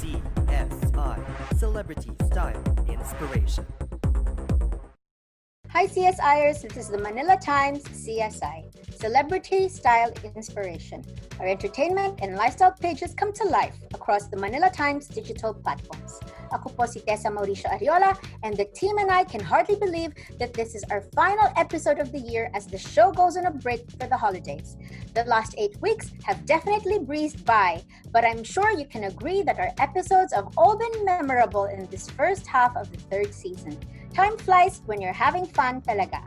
CSI, Celebrity Style Inspiration. Hi CSIers, this is the Manila Times CSI, Celebrity Style Inspiration. Our entertainment and lifestyle pages come to life across the Manila Times digital platforms. Ako po si Tessa Mauricio Ariola, and the team and I can hardly believe that this is our final episode of the year as the show goes on a break for the holidays. The last 8 weeks have definitely breezed by, but I'm sure you can agree that our episodes have all been memorable in this first half of the third season. Time flies when you're having fun talaga.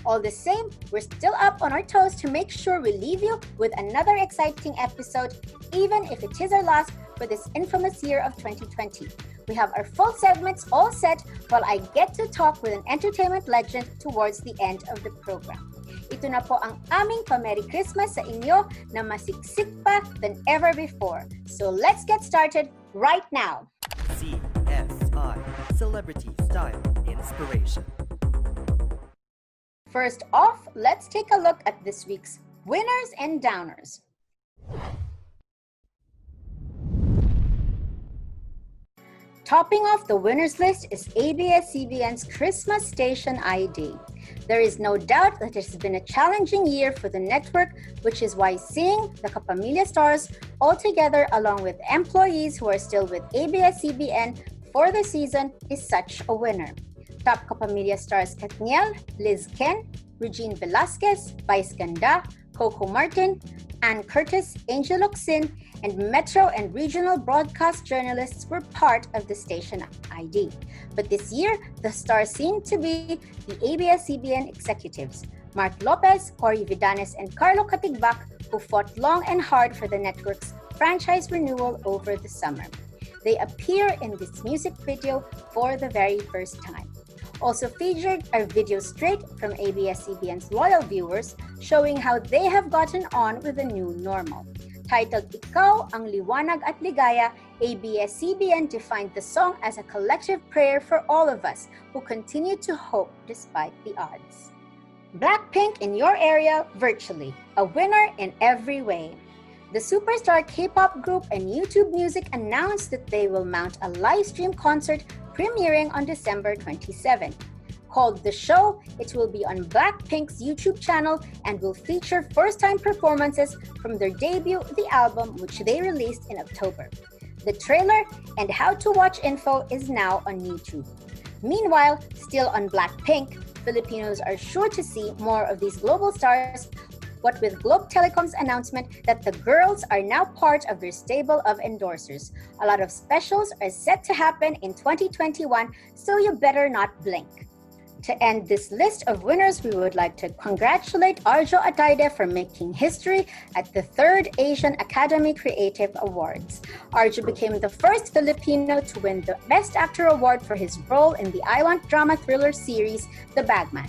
All the same, we're still up on our toes to make sure we leave you with another exciting episode, even if it is our last for this infamous year of 2020. We have our full segments all set while I get to talk with an entertainment legend towards the end of the program. Ito na po ang aming pa-Merry Christmas sa inyo na masiksik pa than ever before. So let's get started right now. CSI, Celebrity Style Inspiration. First off, let's take a look at this week's winners and downers. Topping off the winners list is ABS-CBN's Christmas Station ID. There is no doubt that it has been a challenging year for the network, which is why seeing the Kapamilya stars all together along with employees who are still with ABS-CBN for the season is such a winner. Top Kapamilya stars Katniel, Liz Ken, Regine Velasquez, Vice Ganda, Coco Martin, Ann Curtis, Angel Locsin, and Metro and regional broadcast journalists were part of the station ID. But this year, the stars seem to be the ABS-CBN executives, Mark Lopez, Cory Vidanes, and Carlo Katigbak, who fought long and hard for the network's franchise renewal over the summer. They appear in this music video for the very first time. Also featured are videos straight from ABS-CBN's loyal viewers showing how they have gotten on with the new normal. Titled Ikaw ang Liwanag at Ligaya, ABS-CBN defined the song as a collective prayer for all of us who continue to hope despite the odds. Blackpink in your area virtually, a winner in every way. The superstar K-pop group and YouTube Music announced that they will mount a live stream concert premiering on December 27. Called The Show, it will be on Blackpink's YouTube channel and will feature first-time performances from their debut, The Album, which they released in October. The trailer and how-to-watch info is now on YouTube. Meanwhile, still on Blackpink, Filipinos are sure to see more of these global stars, what with Globe Telecom's announcement that the girls are now part of their stable of endorsers. A lot of specials are set to happen in 2021, so you better not blink. To end this list of winners, we would like to congratulate Arjo Ataide for making history at the 3rd Asian Academy Creative Awards. Arjo became the first Filipino to win the Best Actor Award for his role in the I-Want drama thriller series, The Bagman.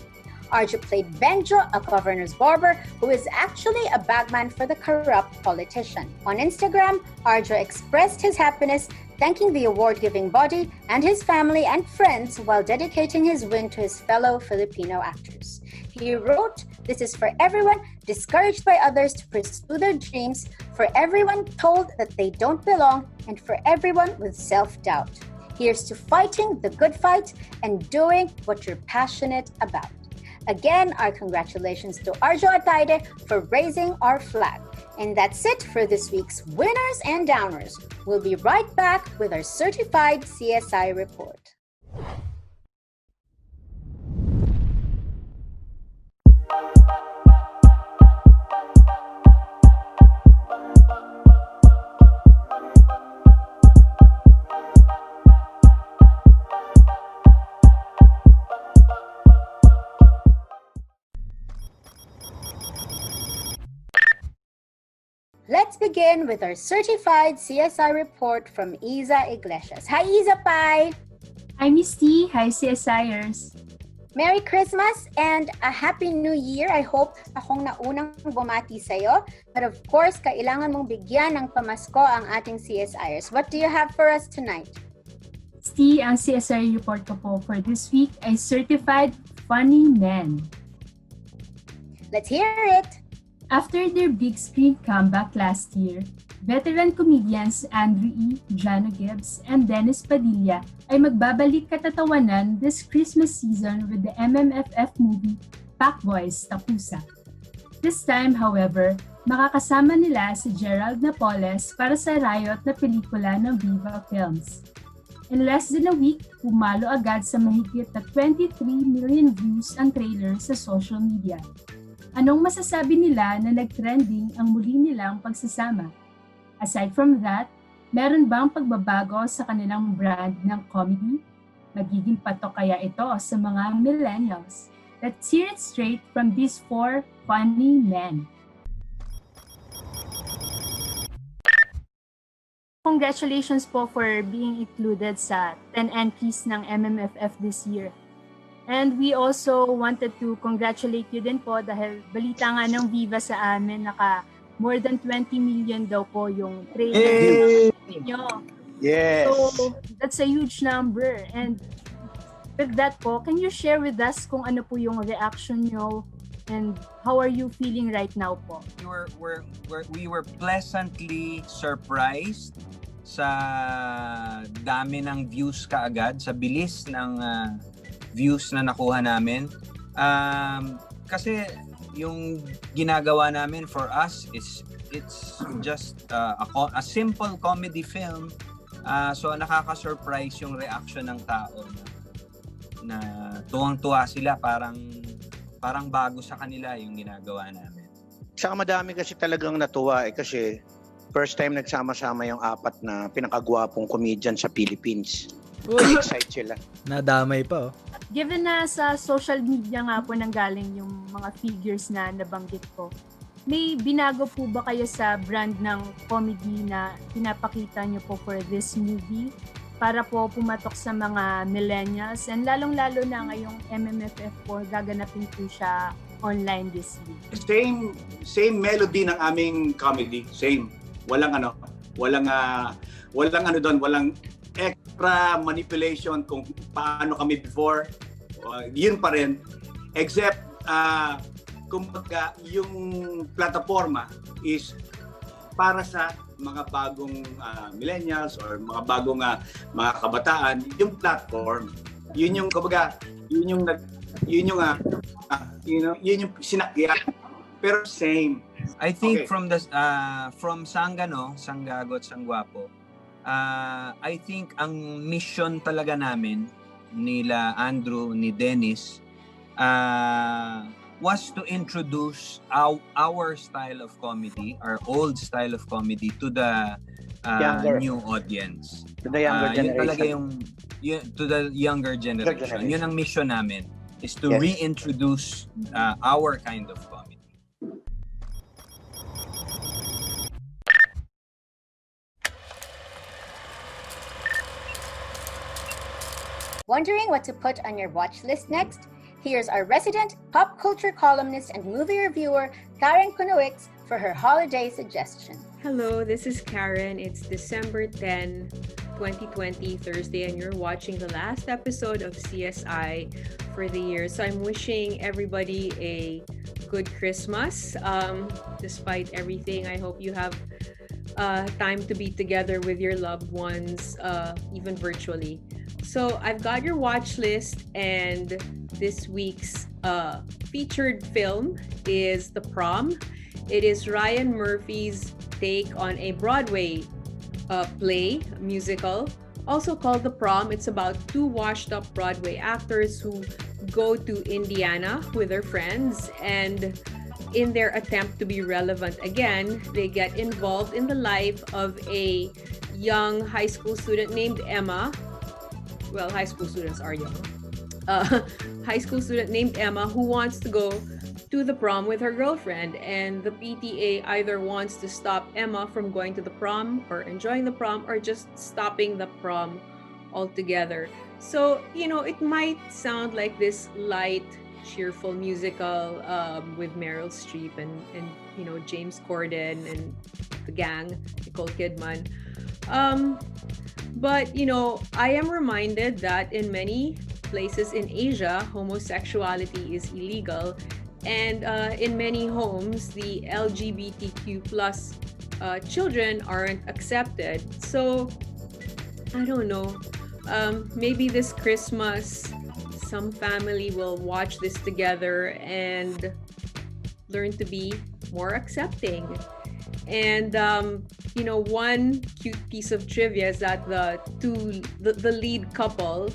Arjo played Benjo, a governor's barber who is actually a bagman for the corrupt politician. On Instagram, Arjo expressed his happiness, thanking the award-giving body and his family and friends while dedicating his win to his fellow Filipino actors. He wrote, "This is for everyone discouraged by others to pursue their dreams, for everyone told that they don't belong, and for everyone with self-doubt. Here's to fighting the good fight and doing what you're passionate about." Again, our congratulations to Arjo Ataide for raising our flag. And that's it for this week's winners and downers. We'll be right back with our certified CSI report. Let's begin with our certified CSI report from Iza Iglesias. Hi, Iza Pai! Hi, Miss T! Hi, CSIers! Merry Christmas and a Happy New Year! I hope akong naunang bumati sa'yo. But of course, kailangan mong bigyan ng pamasko ang ating CSIers. What do you have for us tonight? Miss T, ang CSI report ko po for this week ay Certified Funny Men. Let's hear it! After their big screen comeback last year, Veteran comedians Andrew E., Jano Gibbs, and Dennis Padilla ay magbabalik katatawanan this Christmas season with the MMFF movie Pack Boys Tapusa. This time, however, makakasama nila si Gerald Napoles para sa riot na pelikula ng Viva Films. In less than a week, pumalo agad sa mahigit na 23 million views ang trailer sa social media. Anong masasabi nila na nag-trending ang muli nilang pagsasama? Aside from that, meron bang pagbabago sa kanilang brand ng comedy? Magiging patok kaya ito sa mga millennials? Let's hear it straight from these four funny men. Congratulations po for being included sa 10 entries ng MMFF this year. And we also wanted to congratulate you din po dahil balita nga ng Viva sa amin more than 20 million daw po yung trailer niyo. Yes. So, that's a huge number. And with that po, can you share with us kung ano po yung reaction niyo and how are you feeling right now po? We were pleasantly surprised sa dami ng views kaagad, sa bilis ng views na nakuha namin. Kasi yung ginagawa namin for us is it's just a simple comedy film. So nakaka-surprise yung reaction ng tao na tuwang-tuwa sila, parang bago sa kanila yung ginagawa namin. Saka madami kasi talagang natuwa kasi first time nagsama-sama yung apat na pinakagwapong comedian sa Philippines. Excited sila. Nadamay pa, oh. Given na sa social media nga po nanggaling yung mga figures na nabanggit ko, may binago po ba kayo sa brand ng comedy na pinapakita nyo po for this movie para po pumatok sa mga millennials and lalong-lalo na ngayong MMFF po gaganapin po siya online this week? Same melody ng aming comedy, same. Walang walang extra manipulation kung paano kami before. Yun pa rin. Except, kumbaga, yung plataforma is para sa mga bagong millennials or mga bagong mga kabataan. Yung platform, yun yung, kumbaga, yun yung sinakyan. Pero same. I think Okay. from Sanggago at Sanggwapo, I think ang mission talaga namin nila Andrew, ni Dennis, was to introduce our style of comedy, our old style of comedy to the new audience. To the younger Yun talaga generation. to the younger generation. Yun ang mission namin, is to Yes. reintroduce our kind of comedy. Wondering what to put on your watch list next? Here's our resident pop culture columnist and movie reviewer, Karen Kunowicz, for her holiday suggestion. Hello, this is Karen. It's December 10, 2020, Thursday, and you're watching the last episode of CSI for the year. So I'm wishing everybody a good Christmas. Despite everything, I hope you have time to be together with your loved ones, even virtually. So I've got your watch list, and this week's featured film is The Prom. It is Ryan Murphy's take on a Broadway play, musical, also called The Prom. It's about two washed-up Broadway actors who go to Indiana with their friends, and in their attempt to be relevant again, they get involved in the life of a young high school student named Emma. Well, high school students are young. High school student named Emma who wants to go to the prom with her girlfriend, and the PTA either wants to stop Emma from going to the prom or enjoying the prom, or just stopping the prom altogether. So, it might sound like this light, cheerful musical with Meryl Streep and James Corden and the gang, Nicole Kidman. But I am reminded that in many places in Asia, homosexuality is illegal, and in many homes, the LGBTQ plus children aren't accepted. So I don't know. Maybe this Christmas, some family will watch this together and learn to be more accepting. And one cute piece of trivia is that the lead couple,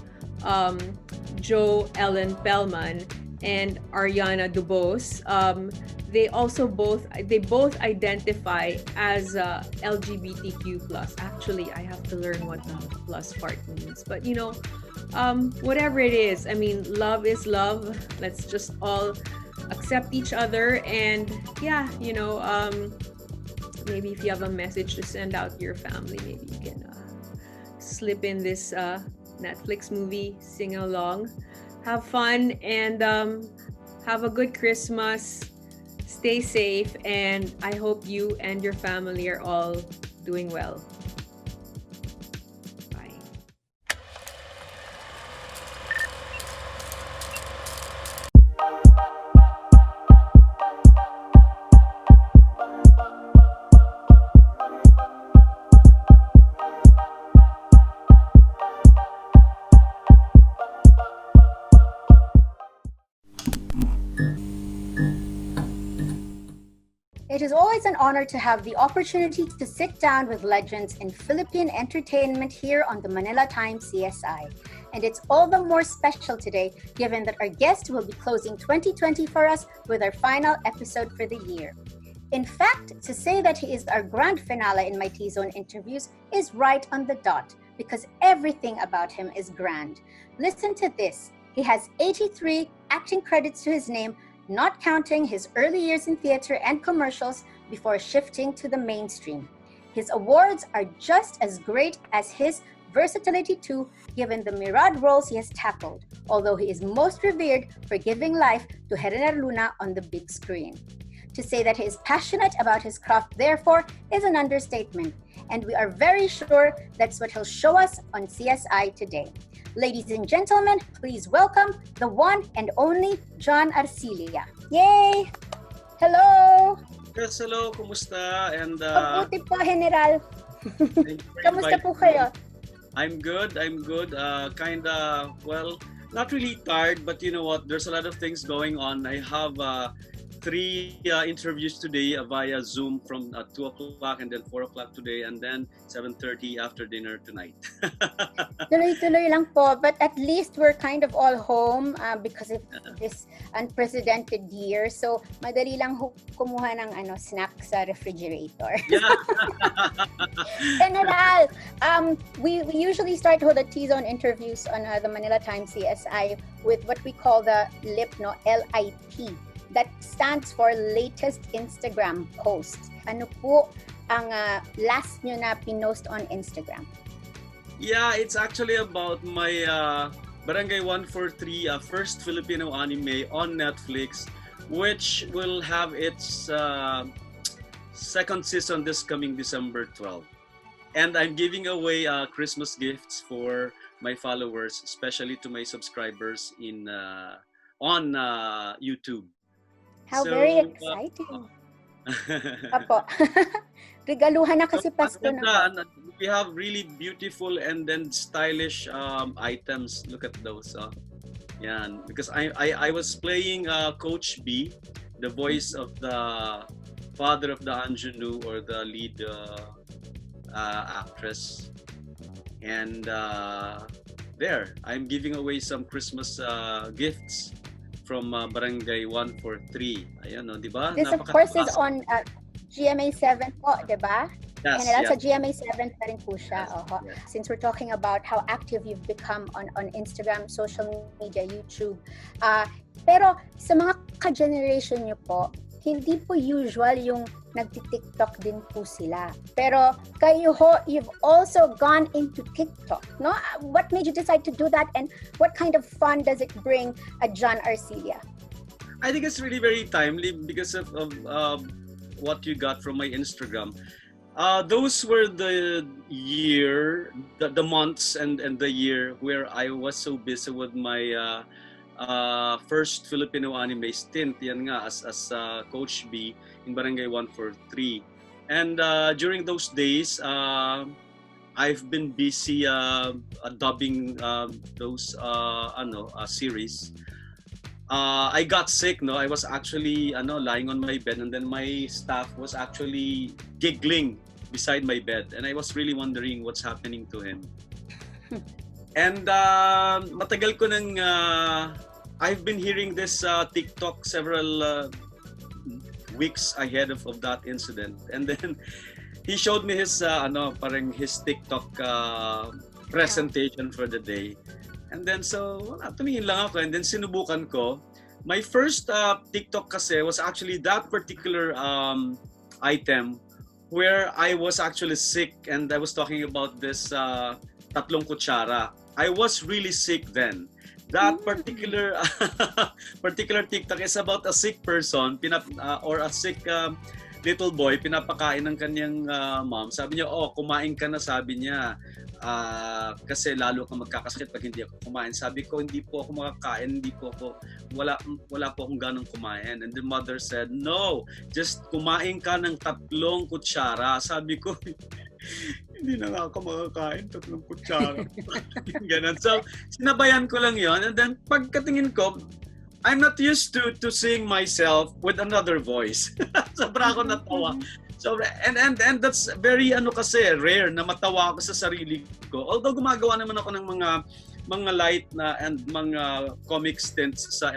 Joe Ellen Pellman and Ariana DeBose, they both identify as LGBTQ plus. Actually, I have to learn what the plus part means. But whatever it is, I mean, love is love. Let's just all accept each other, and maybe if you have a message to send out to your family, maybe you can slip in this Netflix movie, sing along, have fun, and have a good Christmas. Stay safe, and I hope you and your family are all doing well. Bye. It is always an honor to have the opportunity to sit down with legends in Philippine entertainment here on the Manila Times CSI. And it's all the more special today, given that our guest will be closing 2020 for us with our final episode for the year. In fact, to say that he is our grand finale in my T-Zone interviews is right on the dot, because everything about him is grand. Listen to this. He has 83 acting credits to his name, not counting his early years in theater and commercials before shifting to the mainstream. His awards are just as great as his versatility too, given the myriad roles he has tackled, although he is most revered for giving life to Heneral Luna on the big screen. To say that he is passionate about his craft, therefore, is an understatement, and we are very sure that's what he'll show us on CSI today. Ladies and gentlemen, please welcome the one and only John Arcilla. Yay! Hello! Yes, hello, kumusta? And Mabuti po, Heneral. thank you for Kamusta inviting po kayo? me. I'm good. Kinda, well, not really tired, but you know what? There's a lot of things going on. I have 3 interviews today via Zoom from 2 o'clock and then 4 o'clock today, and then 7:30 after dinner tonight. Tuloy-tuloy lang po, but at least we're kind of all home because of this unprecedented year. So, madali lang kumuha ng snack sa refrigerator. Yeah. General, we usually start with the T-Zone interviews on the Manila Times CSI with what we call the LIP, LIP. That stands for latest Instagram post. Ano po ang last nyo na pinost on Instagram? Yeah, it's actually about my Barangay 143 first Filipino anime on Netflix, which will have its second season this coming December 12. And I'm giving away Christmas gifts for my followers, especially to my subscribers on YouTube. How very exciting. Apo. Regaluhan na kasi Pasko na. We have really beautiful and then stylish items. Look at those. Yan. Because I was playing Coach B, the voice of the father of the ingenue or the lead actress. And there, I'm giving away some Christmas gifts from Barangay 143. Ayan, no, di ba? This of course is on GMA 7 po, di ba? Yes, And yes. sa GMA 7 pa rin po siya. Yes, yes. Since we're talking about how active you've become on Instagram, social media, YouTube. Pero sa mga ka-generation nyo po, hindi po usual yung nagti-TikTok din po sila. Pero kayo ho, you've also gone into TikTok, no? What made you decide to do that, and what kind of fun does it bring at John Arcilla? I think it's really very timely because of what you got from my Instagram. Those were the months and the year where I was so busy with my first Filipino anime stint, yan nga, as Coach B in Barangay 143. And during those days, I've been busy dubbing those series. I got sick, no? I was actually lying on my bed, and then my staff was actually giggling beside my bed, and I was really wondering what's happening to him. And matagal ko nang I've been hearing this TikTok several weeks ahead of that incident, and then he showed me his parang his TikTok presentation for the day. And then tumingin lang ako, and then sinubukan ko. My first TikTok kasi was actually that particular item where I was actually sick, and I was talking about this tatlong kutsara. I was really sick then. That particular particular TikTok is about a sick person or a sick little boy, pinapakain ng kanyang mom. Sabi niya, kumain ka na, sabi niya. Kasi lalo kang magkakasakit pag hindi ako kumain. Sabi ko, hindi po ako makakain, wala po akong ganong kumain. And the mother said, no, just kumain ka ng 3 kutsara. Sabi ko, hindi na nga ako makakain 3 kutsara. Ganun. So, sinabayan ko lang yon. And then, pagkatingin ko, I'm not used to seeing myself with another voice. Sobra ako natawa. So, and that's very kasi rare na matawa ako sa sarili ko. Although gumagawa naman ako ng mga light na and mga comic stints sa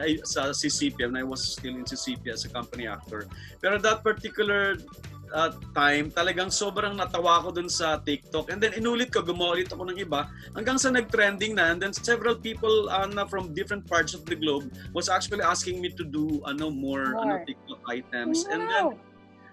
CCP when I was still in CCP as a company actor. Pero that particular time, talagang sobrang natawa ako dun sa TikTok. And then inulit ko, gumawa ulit ako ng iba hanggang sa nag-trending na. And then several people from different parts of the globe was actually asking me to do more. TikTok items. Wow. And then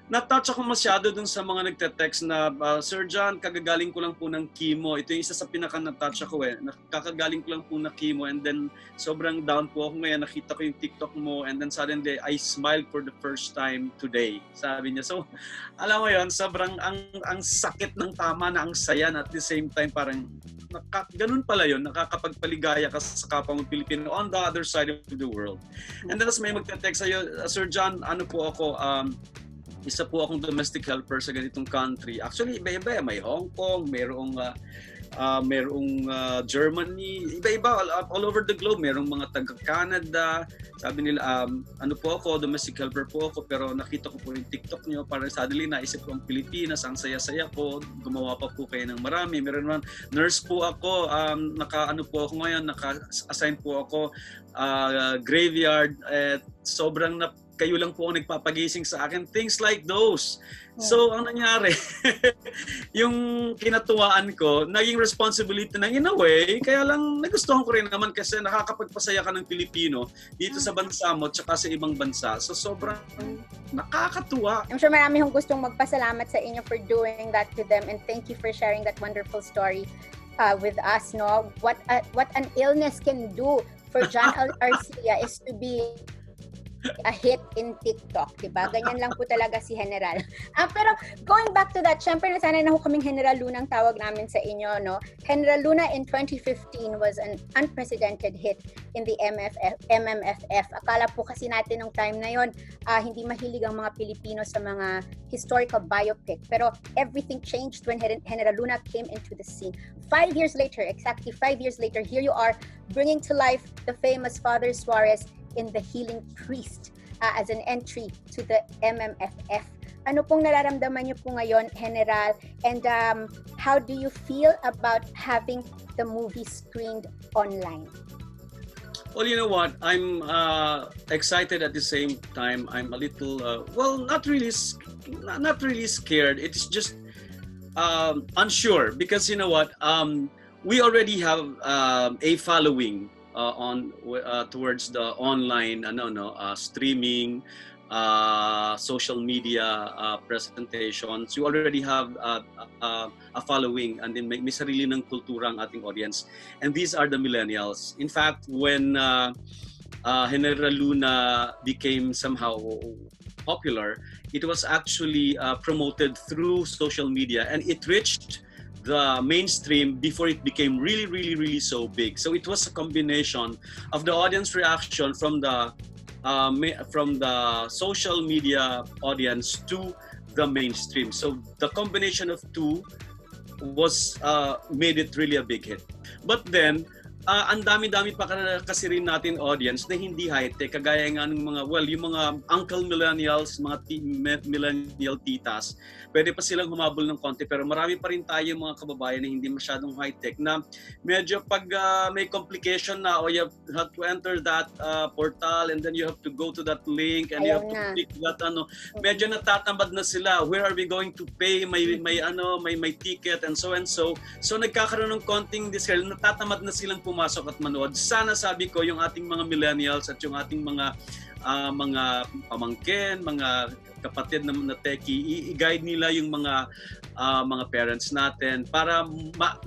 na-touch ako masyado dun sa mga nagte-text na, Sir John, kagagaling ko lang po ng chemo. Ito yung isa sa pinaka-na-touch ako Kakagaling ko lang po ng chemo, and then sobrang down po ako ngayon. Nakita ko yung TikTok mo, and then suddenly I smiled for the first time today. Sabi niya. So, alam mo yun, sobrang ang sakit ng tama na ang saya, na at the same time parang ganun pala yun, nakakapagpaligaya ka sa kapwa mong Pilipino on the other side of the world. And then may magte-text sa'yo, Sir John, isa po akong domestic helper sa ganitong country. Actually, iba-iba. May Hong Kong, merong Germany, iba-iba all over the globe. Merong mga taga-Canada. Sabi nila, domestic helper po ako, pero nakita ko po yung TikTok nyo. Parang suddenly naisip ko ang Pilipinas, ang saya-saya ko. Gumawa pa po kayo ng marami. Meron naman, nurse po ako, naka-assign po ako graveyard. Sobrang kayo lang po ang nagpapagising sa akin. Things like those. So, ang nangyari, yung kinatuwaan ko, naging responsibility na in a way, kaya lang nagustuhan ko rin naman kasi nakakapagpasaya ka ng Pilipino dito sa bansa mo tsaka sa ibang bansa. So, sobrang nakakatuwa. I'm sure marami hong gustong magpasalamat sa inyo for doing that to them, and thank you for sharing that wonderful story with us. No, what an illness can do for John Arcilla is to be a hit in TikTok, diba? Ganyan lang po talaga si Heneral. Pero going back to that, syempre nasanay na ho kaming Heneral Luna ang tawag namin sa inyo, no? Heneral Luna in 2015 was an unprecedented hit in the MMFF. Akala po kasi natin nung time na yon, hindi mahilig ang mga Pilipino sa mga historical biopic. Pero everything changed when Heneral Luna came into the scene. 5 years later, exactly 5 years later, here you are bringing to life the famous Father Suarez in The Healing Priest as an entry to the MMFF. Ano pong nararamdaman niyo po ngayon, Heneral? And how do you feel about having the movie screened online? Well, you know what? I'm excited at the same time. I'm a little, not really scared. It's just unsure because you know what? We already have a following towards the online streaming, social media presentations. You already have a following, and then may sarili ng kultura ang ating audience, and these are the millennials. In fact, when Heneral Luna became somehow popular, it was actually promoted through social media, and it reached the mainstream before it became really so big. So it was a combination of the audience reaction from the social media audience to the mainstream. So the combination of two was made it really a big hit. But then ang dami-dami pa kasi rin natin audience na hindi high-tech, kagaya nga ng mga, well, yung mga uncle millennials, mga millennial titas, pwede pa silang humabol ng konti, pero marami pa rin tayo mga kababayan na hindi masyadong high-tech, na medyo pag may complication na, or you have to enter that portal, and then you have to go to that link, and you have to click that, medyo natatamad na sila. Where are we going to pay? May ticket, and so and so. So nagkakaroon ng konting discount, natatamad na silang pumasok at manood. Sana, sabi ko, yung ating mga millennials at yung ating mga pamangkin, mga kapatid na techie, i-guide nila yung mga parents natin para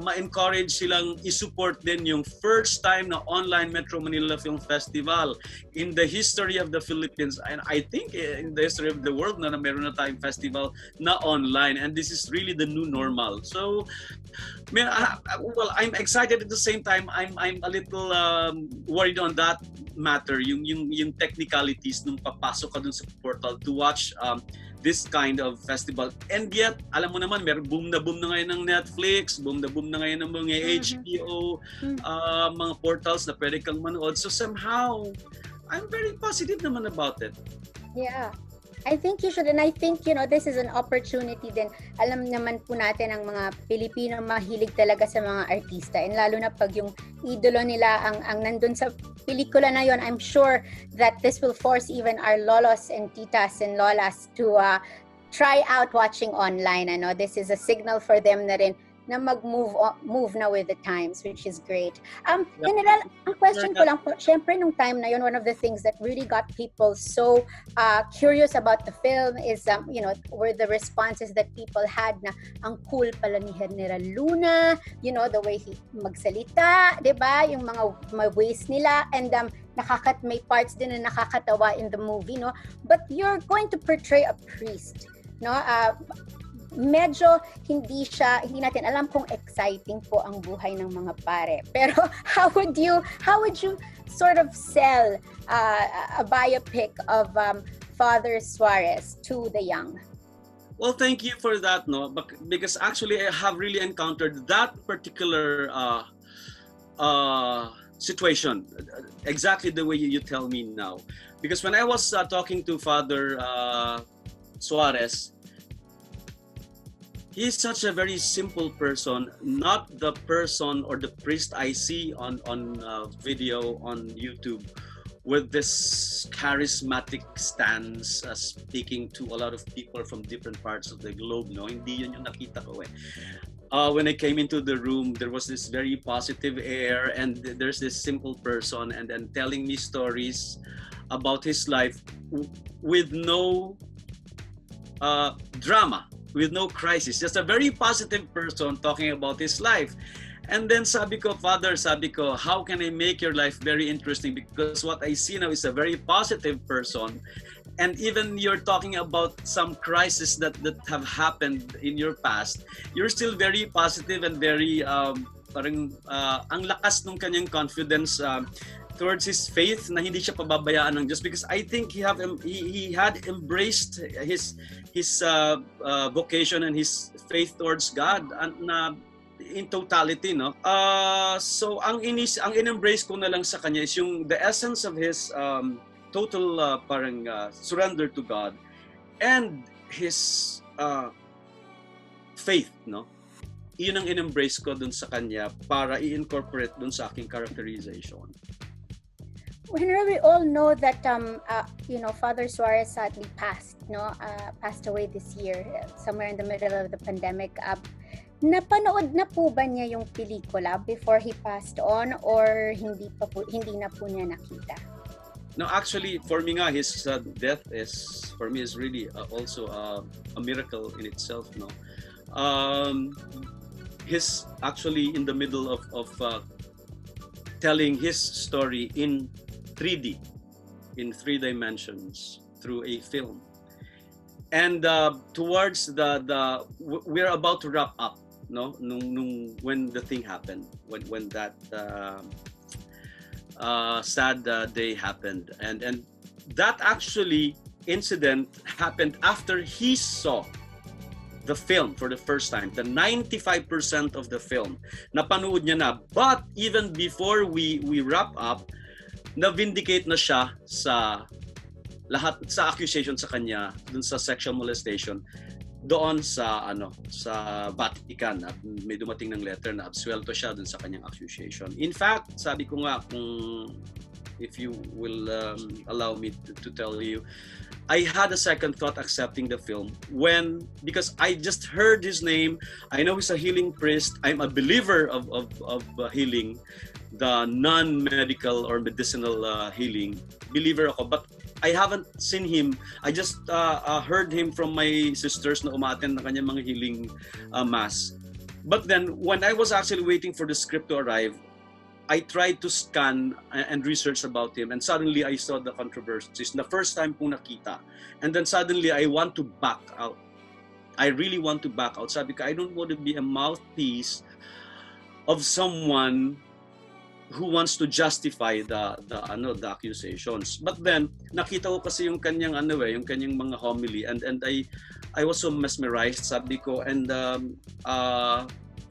ma-encourage silang i-support din yung first time na online Metro Manila Film Festival in the history of the Philippines, and I think in the history of the world na meron na tayong festival na online, and this is really the new normal. So well, I'm excited at the same time. I'm a little worried on that matter, yung technicalities nung papasok ka dun sa portal to watch this kind of festival. And yet, alam mo naman, boom na ngayon ng Netflix, boom na ngayon ng mga HBO, mga portals na pwede kang manood. So somehow, I'm very positive naman about it. Yeah. I think you should, and I think, this is an opportunity din. Alam naman po natin ang mga Pilipino mahilig talaga sa mga artista, and lalo na pag yung idolo nila ang nandun sa pelikula na yon. I'm sure that this will force even our lolos and titas and lolas to try out watching online. This is a signal for them na rin na move na with the times, which is great. General, ang question ko lang po, syempre nung time na yun, one of the things that really got people so curious about the film is, were the responses that people had na ang cool pala ni Heneral Luna, the way he magsalita, di ba? Yung mga ways nila, and may parts din na nakakatawa in the movie, no? But you're going to portray a priest, no? Medyo hindi natin alam kung exciting po ang buhay ng mga pare. Pero how would you sort of sell a biopic of Father Suarez to the young? Well, thank you for that, no? Because actually I have really encountered that particular situation exactly the way you tell me now. Because when I was talking to Father Suarez, he's such a very simple person, not the person or the priest I see on video on YouTube with this charismatic stance, speaking to a lot of people from different parts of the globe. No, hindi yun yung nakita ko eh. When I came into the room, there was this very positive air, and there's this simple person, and then telling me stories about his life with no drama, with no crisis, just a very positive person talking about his life. And then sabi ko, Father, how can I make your life very interesting? Because what I see now is a very positive person. And even you're talking about some crisis that have happened in your past, you're still very positive and very, ang lakas ng kanyang confidence towards his faith na hindi siya pababayaan ng Diyos, because I think he had embraced his vocation and his faith towards God na in totality, no? So ang in-embrace ko na lang sa kanya is yung the essence of his total surrender to God and his faith, no? Yun ang in-embrace ko dun sa kanya para i-incorporate dun sa aking characterization. We all know that Father Suarez sadly passed away this year, somewhere in the middle of the pandemic. Napanood na po ba niya yung pelikula before he passed on, or hindi na po niya nakita? No, actually, for me nga, his death is really also a miracle in itself. No, he's actually in the middle of telling his story in 3D, in 3 dimensions through a film. And towards we're about to wrap up, no, when the thing happened, when that sad day happened, and that actually incident happened after he saw the film for the first time, the 95% of the film, napanood niya na. But even before we wrap up, na-vindicate na siya sa lahat sa accusation sa kanya dun sa sexual molestation doon sa Vatican, at may dumating ng letter na absuelto siya dun sa kanyang accusation. In fact, sabi ko nga, kung if you will allow me to tell you, I had a second thought accepting the film because I just heard his name. I know he's a healing priest. I'm a believer of healing, the non-medical or medicinal healing. Believer ako, but I haven't seen him. I just heard him from my sisters na umattend ng kanyang mga healing mass. But then, when I was actually waiting for the script to arrive, I tried to scan and research about him, and suddenly I saw the controversies. The first time kong nakita. And then suddenly I want to back out. I really want to back out. Sabi ko, I don't want to be a mouthpiece of someone who wants to justify the accusations. But then nakita ko kasi yung kanyang yung kanyang mga homily, and I was so mesmerized, sabi ko, and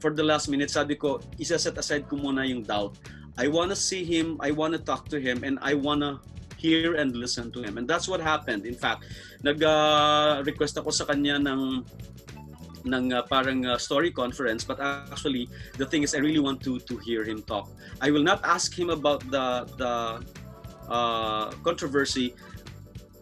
for the last minute sabi ko, isa-set aside ko muna yung doubt. I want to see him, I want to talk to him, and I want to hear and listen to him. And that's what happened. In fact, nag-request ako sa kanya ng parang story conference, but actually the thing is I really want to hear him talk. I will not ask him about the controversy.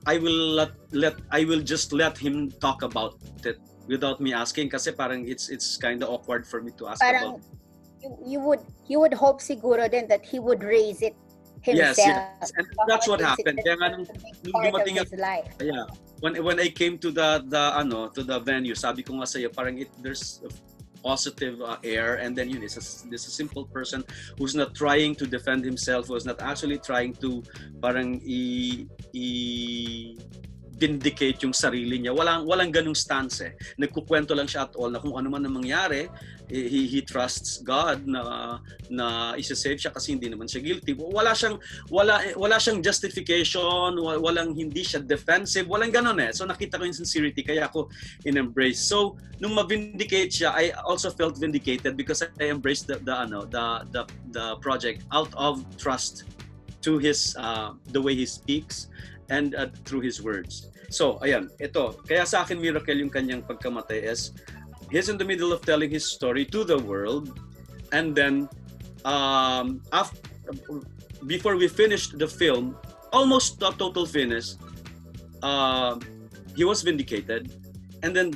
I will just let him talk about it without me asking, kasi parang it's kind of awkward for me to ask parang about. You would hope siguro then that he would raise it himself. Yes. And that's what happened. Kaya nga nung dumating his life. Yeah. When I came to the venue, sabi ko nga sa'yo, parang there's a positive air, and then this is a simple person who's not trying to defend himself, who's not actually trying to parang vindicate yung sarili niya. Walang ganung stance eh. Nagkukwento lang siya at all na kung ano man ang mangyari, he trusts God na isa-save siya kasi hindi naman siya guilty. Wala siyang justification, hindi siya defensive, walang ganun eh. So nakita ko yung sincerity, kaya ako in-embrace. So nung ma-vindicate siya, I also felt vindicated because I embraced the project out of trust to his the way he speaks and through his words. So, ayan, ito. Kaya sa akin, miracle yung kanyang pagkamatay is he's in the middle of telling his story to the world, and then before we finished the film, almost the total finish, he was vindicated. And then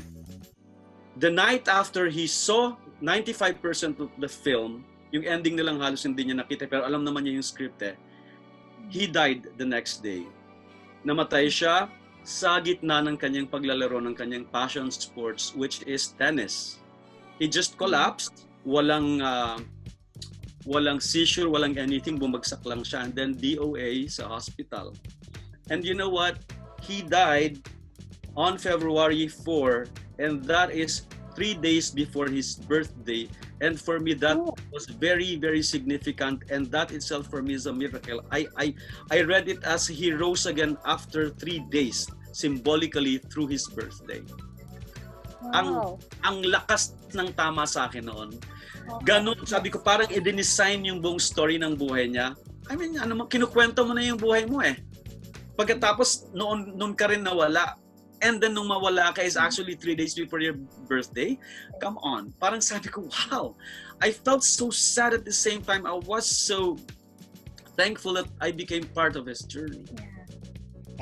the night after he saw 95% of the film, yung ending nilang halos hindi niya nakita, pero alam naman niya yung script eh, he died the next day. Namatay siya sa gitna ng kanyang paglalaro ng kanyang passion sports, which is tennis. He just collapsed, walang seizure, walang anything, bumagsak lang siya, and then DOA sa hospital. And you know what? He died on February 4, and that is 3 days before his birthday. And for me, that was very, very significant, and that itself for me is a miracle. I read it as he rose again after 3 days, symbolically through his birthday. Wow. Ang lakas ng tama sa akin noon. Ganon, sabi ko, parang i-design yung buong story ng buhay niya. I mean, kinukwento mo na yung buhay mo eh. Pagkatapos, noon ka rin nawala. And then nung mawala ka is actually 3 days before your birthday. Come on. Parang sabi ko, wow. I felt so sad at the same time. I was so thankful that I became part of his journey. Yeah.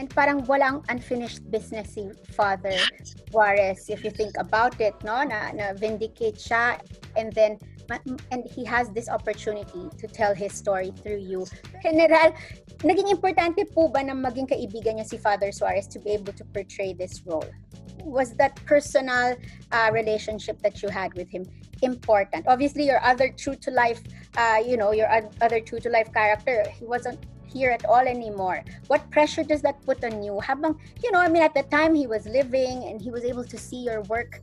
And parang walang unfinished business si Father Suarez, if you think about it, no? Na vindicate siya, and he has this opportunity to tell his story through you. General, naging importante po ba na maging kaibigan niya si Father Suarez to be able to portray this role? Was that personal relationship that you had with him important? Obviously, your other true to life, your other true to life character, he wasn't here at all anymore. What pressure does that put on you? Habang, at the time he was living and he was able to see your work,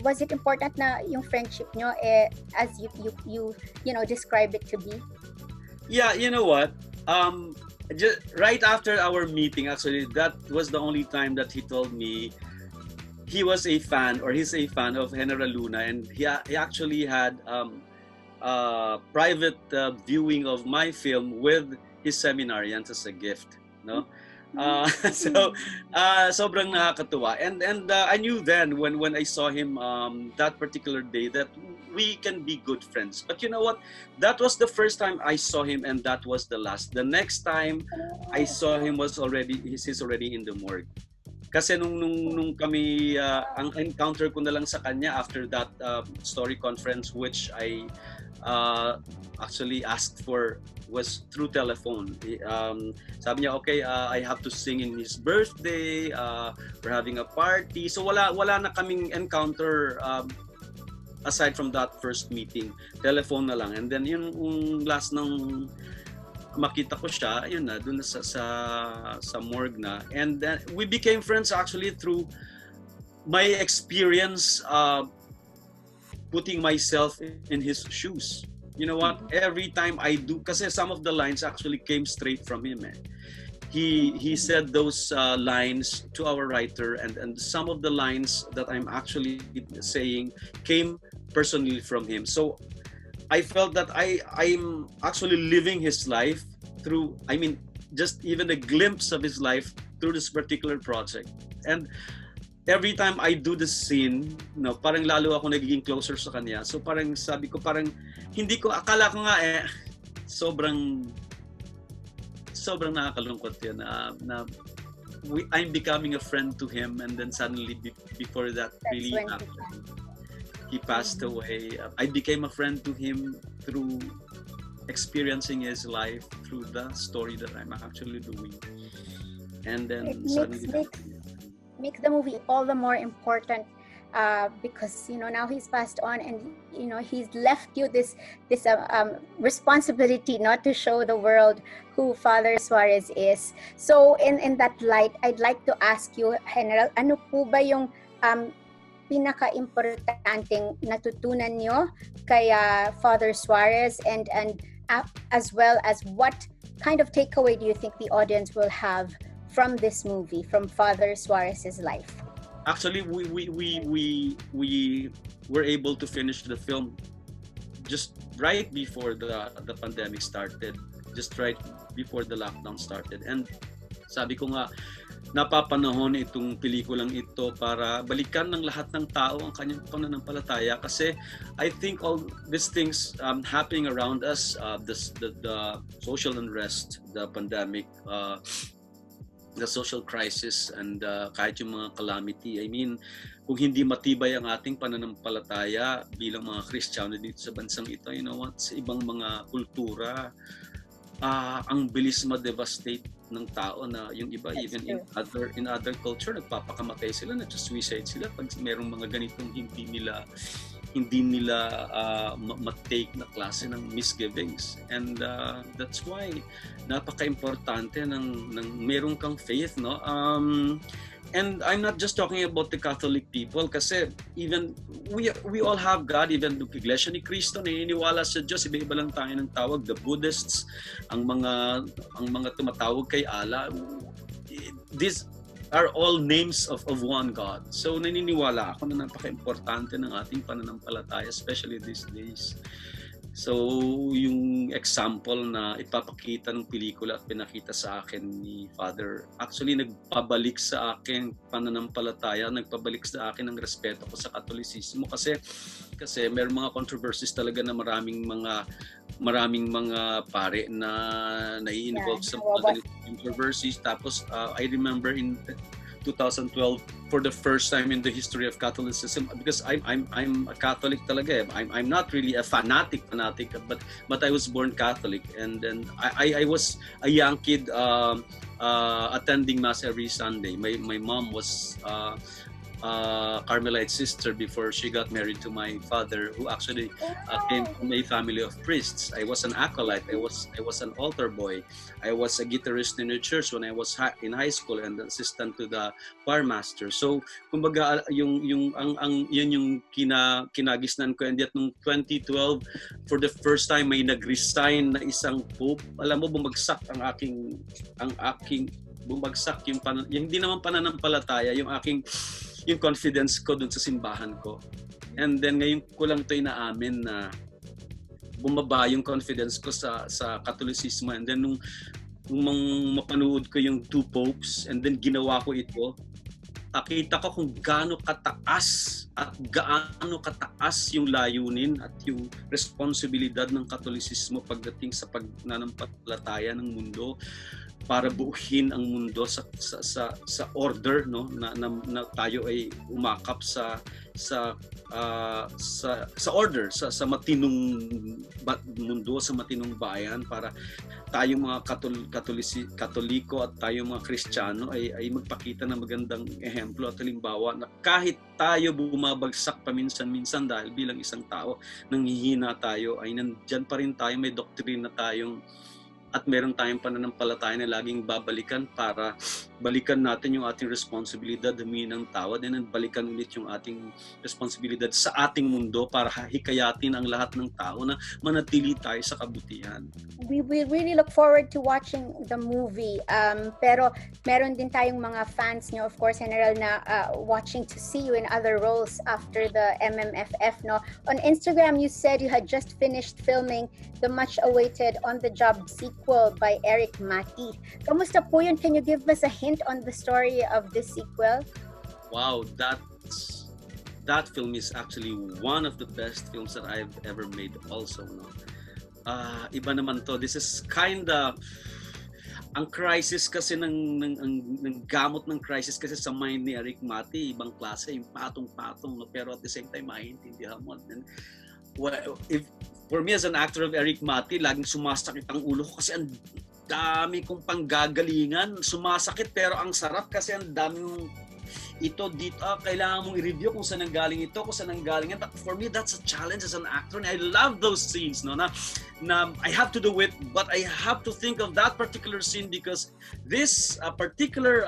was it important na yung friendship nyo as you describe it to be? Yeah, you know what? Just right after our meeting, actually, that was the only time that he told me he was a fan, or he's a fan of Heneral Luna, and he actually had private viewing of my film with his seminarians as a gift, no? So sobrang nakakatuwa, and I knew then when I saw him that particular day that we can be good friends. But you know what? That was the first time I saw him, and that was the last. The next time I saw him was he's already in the morgue. Kasi nung kami, ang encounter ko na lang sa kanya after that story conference, which I actually asked for, was through telephone. Sabi niya, okay, I have to sing in his birthday, we're having a party. So wala na kaming encounter aside from that first meeting. Telephone na lang. And then yung last ng makita ko siya, yun na, dun na sa morgue na. And then we became friends actually through my experience putting myself in his shoes. You know what? Every time I do, kasi some of the lines actually came straight from him. He said those lines to our writer, and some of the lines that I'm actually saying came personally from him. So I felt that I'm actually living his life through, I mean, just even a glimpse of his life through this particular project. And every time I do the scene, no, parang lalo ako nagiging closer sa kanya. So parang sabi ko, parang hindi ko, akala ko nga sobrang nakakalungkot yun I'm becoming a friend to him, and then suddenly before that really happened. He passed away. I became a friend to him through experiencing his life, through the story that I'm actually doing. And then suddenly makes the movie all the more important because now he's passed on, and he's left you this responsibility not to show the world who Father Suarez is. So in that light, I'd like to ask you, Heneral, ano po ba yung pinaka-importanteng natutunan nyo kay Father Suarez, and as well as what kind of takeaway do you think the audience will have from this movie, from Father Suarez's life? Actually, we were able to finish the film just right before the pandemic started, just right before the lockdown started. And sabi ko nga, napapanahon itong pelikulang ito para balikan ng lahat ng tao ang kanyang pananampalataya, kasi I think all these things happening around us, the social unrest, the pandemic, the social crisis, and kahit yung mga calamity, I mean, kung hindi matibay ang ating pananampalataya bilang mga Kristiyano dito sa bansang ito, you know what, sa ibang mga kultura, ang bilis ma-devastate ng tao na yung iba. That's even true. in other culture, nagpapakamatay sila, nag-suicide sila pag merong mga ganitong hindi nila ma-take na klase ng misgivings. And that's why napaka-importante ng merong kang faith, no? And I'm not just talking about the Catholic people, kasi even we all have God. Even the Iglesia ni Cristo, naniniwala sa Diyos, iba-iba lang tayo ng tawag. The Buddhists, ang mga tumatawag kay Allah, these are all names of one God. So naniniwala ako na napaka-importante ng ating pananampalataya, especially these days. So yung example na ipapakita ng pelikula at pinakita sa akin ni Father, actually nagpabalik sa akin pananampalataya, nagpabalik sa akin ng respeto ko sa Katolisismo, kasi may mga controversies talaga na maraming mga pare na nai-involve sa mga controversies. Tapos I remember in 2012, for the first time in the history of Catholicism, because I'm a Catholic talaga. I'm not really a fanatic, but I was born Catholic, and then I was a young kid attending Mass every Sunday. My mom was Carmelite sister before she got married to my father, who actually came from a family of priests. I was an acolyte. I was an altar boy. I was a guitarist in the church when I was in high school, and assistant to the choir master. So, kumbaga yung kinagisnan ko. And yet nung 2012, for the first time may nag-resign na isang pope. Alam mo, bumagsak ang aking bumagsak yung hindi naman pananampalataya, yung aking yung confidence ko dun sa simbahan ko. And then ngayon ko lang ito inaamin na bumaba yung confidence ko sa Katolisismo. And then nung mapanood ko yung Two Popes and then ginawa ko ito, nakita ko kung gaano kataas yung layunin at yung responsibilidad ng Katolisismo pagdating sa pagnanampalataya ng mundo para buuhin ang mundo sa order, no, na tayo ay umakap sa order, sa matinong mundo, sa matinong bayan, para tayong mga Katoliko at tayong mga Kristiyano ay magpakita ng magandang ehemplo at halimbawa na kahit tayo bumabagsak paminsan-minsan dahil bilang isang tao, nanghihina tayo, ay nandyan pa rin tayo, may doktrina tayong at meron tayong pananampalataya na laging babalikan para balikan natin yung ating responsibilidad, humingi ng tawad, and balikan ulit yung ating responsibilidad sa ating mundo para hikayatin ang lahat ng tao na manatili tayo sa kabutihan. We really look forward to watching the movie. Pero meron din tayong mga fans nyo, of course, Heneral, na watching to see you in other roles after the MMFF. No? On Instagram, you said you had just finished filming the much-awaited On the Job sequel by Eric Mati. Kamusta po yun? Can you give us a hint on the story of this sequel? Wow, that film is actually one of the best films that I've ever made also. No? Iba naman to. This is kinda ang crisis kasi ng gamot ng crisis kasi sa mind ni Eric Mati, ibang klase, yung patong-patong, no? Pero at the same time maintindihan mo. And, well, for me as an actor of Eric Mati, laging sumasakit ang ulo ko kasi ang dami kong panggagalingan, sumasakit pero ang sarap kasi ang daming ito dito, kailangan mong i-review kung saan nanggaling ito, kung saan nanggaling yan. For me, that's a challenge as an actor, and I love those scenes, no? Na I have to do it, but I have to think of that particular scene because this particular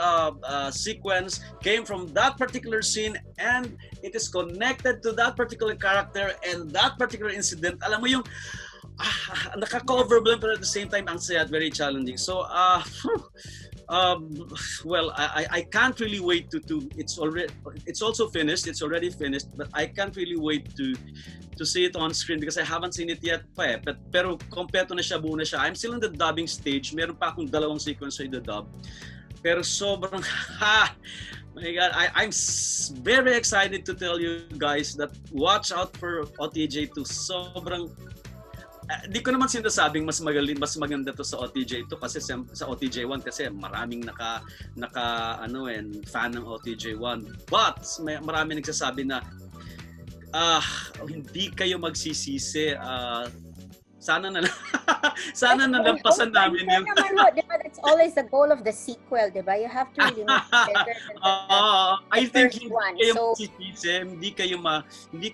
sequence came from that particular scene, and it is connected to that particular character and that particular incident. Alam mo yung naka-cover mo lang, pero at the same time ang saya at very challenging. So well, I can't really wait to it's also finished, it's already finished, but I can't really wait to see it on screen because I haven't seen it yet pa eh. Pero kompleto na siya, buo na siya. I'm still in the dubbing stage. Meron pa akong 2 sequence sa i-dub. Pero sobrang my God, I'm very excited to tell you guys that watch out for OTJ2. Sobrang di ko naman sinasabing mas maganda to sa OTJ2 kasi sa OTJ1 kasi maraming fan ng OTJ1. But marami nagsasabi na hindi kayo magsisisi. Sana nalampasan namin yun. It's always the goal of the sequel, diba? You have to really make it better than I think hindi one. kayo magsisisi, hindi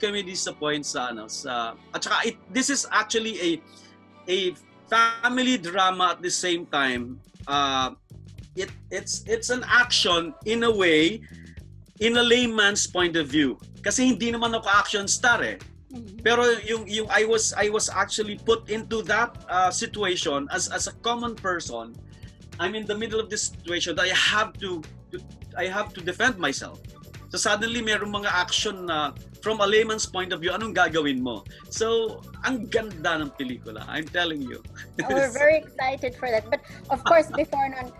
kayo may disappoint sa at saka this is actually a family drama at the same time. It's an action in a way, in a layman's point of view. Kasi hindi naman ako action star eh. Pero yung I was actually put into that situation as a common person. I'm in the middle of this situation that I have to defend myself. So suddenly merong mga action na from a layman's point of view, anong gagawin mo? So ang ganda ng pelikula, I'm telling you. We're very excited for that. But of course, before nun,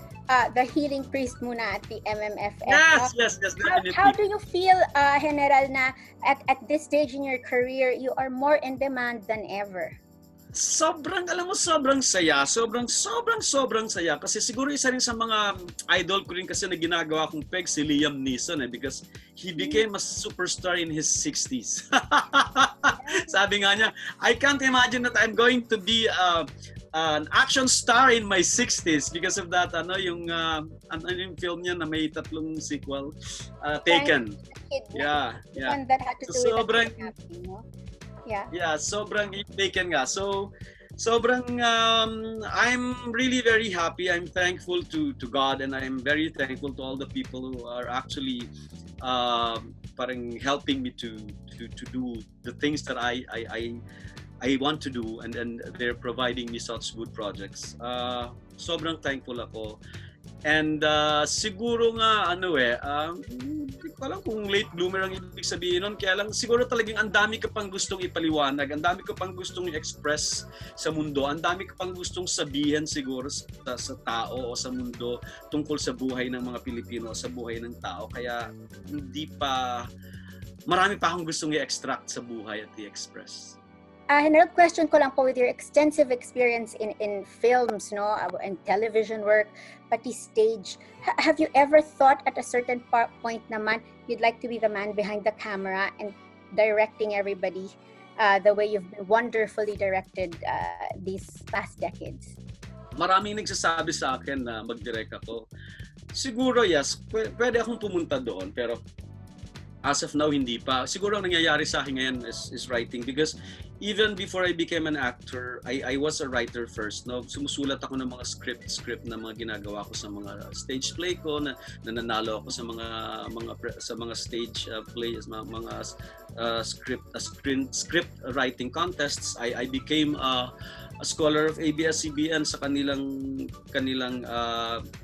the Healing Priest muna at the MMFF. Yes, definitely. How do you feel, Heneral, na at this stage in your career, you are more in demand than ever? Sobrang saya. Sobrang saya. Kasi siguro isa rin sa mga idol ko rin kasi na ginagawa kong peg si Liam Neeson because he became a superstar in his 60s. Sabi nga niya, I can't imagine that I'm going to be an action star in my 60s because of that yung film niya na may 3 sequel, Taken. Yeah. One that had to do So, with the kidnapping, no? Yeah, sobrang Taken nga. So sobrang I'm really very happy. I'm thankful to God, and I'm very thankful to all the people who are actually parang helping me to do the things that I want to do, and they're providing me such good projects. Sobrang thankful ako. And siguro nga hindi ko alam kung late bloomer ang ibig sabihin nun. Kaya lang siguro talagang ang dami ka pang gustong ipaliwanag, ang dami ka pang gustong i-express sa mundo, ang dami ka pang gustong sabihin siguro sa tao o sa mundo tungkol sa buhay ng mga Pilipino, sa buhay ng tao. Kaya marami pa akong gustong i-extract sa buhay at i-express. Heneral, question ko lang po, with your extensive experience in films, no, and television work, pati stage, have you ever thought at a certain point naman you'd like to be the man behind the camera and directing everybody the way you've been wonderfully directed these past decades? Maraming nagsasabi sa akin na mag-direct ako. Siguro yes, pwede akong pumunta doon, pero as of now, hindi pa. Siguro ang nangyayari sa akin ngayon is writing, because even before I became an actor, I was a writer first. No? Sumusulat ako ng mga script na mga ginagawa ko sa mga stage play ko, na nananalo ako sa mga stage plays, mga script writing contests. I became a scholar of ABS-CBN sa kanilang